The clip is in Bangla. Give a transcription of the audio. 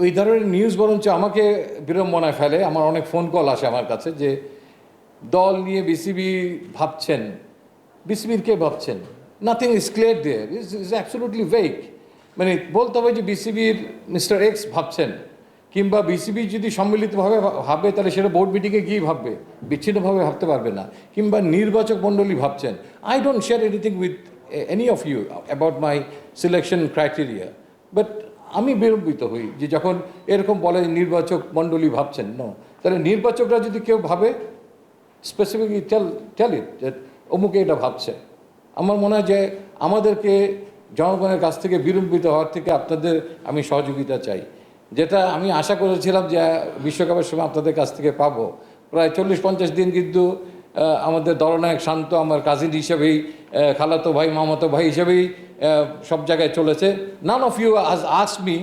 ওই ধরনের নিউজ বরঞ্চ আমাকে বিড়ম্বনায় ফেলে। আমার অনেক ফোন কল আসে আমার কাছে যে দল নিয়ে বিসিবি ভাবছেন, বিসিবির কে ভাবছেন, nothing is clear there, is absolutely vague. মানে বলতে হবে যে বিসিবির মিস্টার এক্স ভাবছেন, কিংবা বিসিবি যদি সম্মিলিতভাবে ভাবে তাহলে সেটা বোর্ড মিটিংয়ে গিয়ে ভাববে, বিচ্ছিন্নভাবে ভাবতে পারবে না। কিংবা নির্বাচক মণ্ডলী ভাবছেন। I don't share anything with any of you about my selection criteria, but আমি বিড়ম্বিত হই যে যখন এরকম বলে নির্বাচক মণ্ডলী ভাবছেন। তাহলে নির্বাচকরা যদি কেউ ভাবে, স্পেসিফিকলি টেল ইট যে অমুকে এটা ভাবছে। আমার মনে হয় যে আমাদেরকে জনগণের কাছ থেকে বিড়ম্বিত হওয়ার থেকে আপনাদের আমি সহযোগিতা চাই, যেটা আমি আশা করেছিলাম যে বিশ্বকাপের সময় আপনাদের কাছ থেকে পাবো। প্রায় 40-50 দিন কিন্তু আমাদের দলনায়ক শান্ত আমার কাজিন হিসেবেই, খালাতো ভাই মামাতো ভাই হিসেবেই সব জায়গায় চলেছে। নান অফ ইউ আজ আস্ক মি